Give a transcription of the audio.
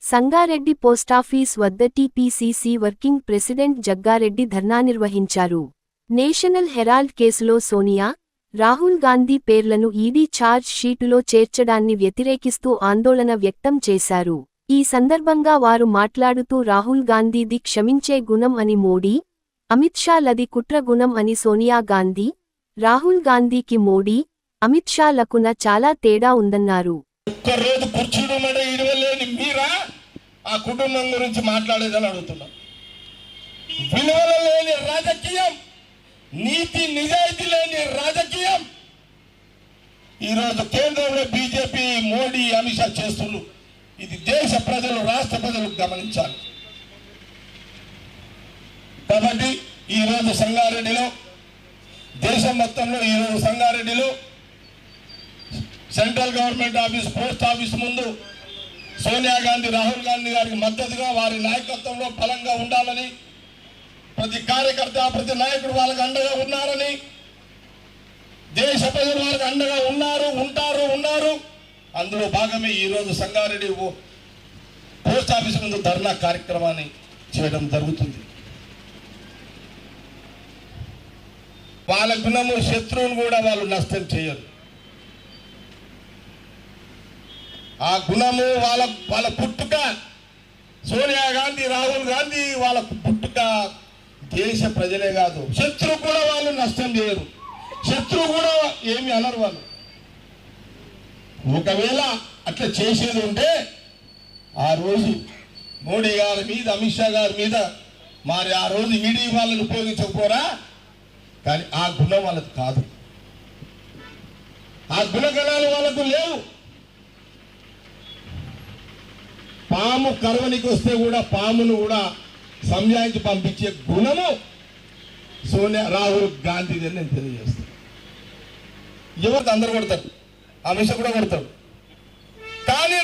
Sangareddy post office వద్ద TPCC working president Jaggareddy dharna నిర్వహించారు. National Herald కేసులో సోనియా, రాహుల్ గాంధీ పేర్లను ఈడీ ఛార్జ్ షీటులో చేర్చడాన్ని వ్యతిరేకిస్తూ ఆందోళన వ్యక్తం చేశారు. ఈ సందర్భంగా వారు మాట్లాడుతూ రాహుల్ గాంధీది క్షమించే గుణం అని మోడీ, అమిత్ షా లది కుట్ర గుణం అని సోనియా గాంధీ, రాహుల్ గాంధీకి మోడీ, అమిత్ షా లకున చాలా తేడా ఉందన్నారు. ఒక్కరోజు కూర్చుండమంటే ఇడవలేని మీరా ఆ కుటుంబం గురించి మాట్లాడేదని అడుగుతున్నాం. విలువలు లేని రాజకీయం, నీతి నిజాయితీ లేని రాజకీయం ఈరోజు కేంద్రంలో బీజేపీ, మోడీ, అమిత్ షా చేస్తున్నారు. ఇది దేశ ప్రజలు, రాష్ట్ర ప్రజలు గమనించాలి. కాబట్టి ఈరోజు సంగారెడ్డిలో, దేశం మొత్తంలో ఈరోజు సంగారెడ్డిలో central government office, post office ముందు సోనియా గాంధీ, రాహుల్ గాంధీ గారికి మద్దతుగా వారి నాయకత్వంలో బలంగా ఉండాలని, ప్రతి కార్యకర్త, ప్రతి నాయకుడు వాళ్ళకి అండగా ఉన్నారని, దేశ ప్రజలు వాళ్ళకి అండగా ఉన్నారు. అందులో భాగమే ఈరోజు సంగారెడ్డి పోస్ట్ ఆఫీస్ ముందు ధర్నా కార్యక్రమాన్ని చేయడం జరుగుతుంది. వాళ్ళ గుణము, శత్రువును కూడా వాళ్ళు నష్టం చేయరు. ఆ గుణము వాళ్ళ పుట్టుక, సోనియా గాంధీ, రాహుల్ గాంధీ వాళ్ళ పుట్టుక దేశ ప్రజలే కాదు, శత్రువు కూడా వాళ్ళు నష్టం చేయరు. శత్రువు కూడా ఏమి అనరు వాళ్ళు. ఒకవేళ అట్లా చేసేది ఉంటే ఆ రోజు మోడీ గారి మీద, అమిత్ షా గారి మీద మరి ఆ రోజు ఈడీ వాళ్ళని ఉపయోగించకపోరా. కానీ ఆ గుణం వాళ్ళకి కాదు, ఆ గుణగణాలు వాళ్ళకు లేవు. పాము కరువనికి వస్తే కూడా పామును కూడా సంజాయించి పంపించే గుణము సోనియా, రాహుల్ గాంధీది అని నేను తెలియజేస్తాను. ఎవరికి అందరు కొడతారు, అమిత్ షా కూడా కొడతాడు. కానీ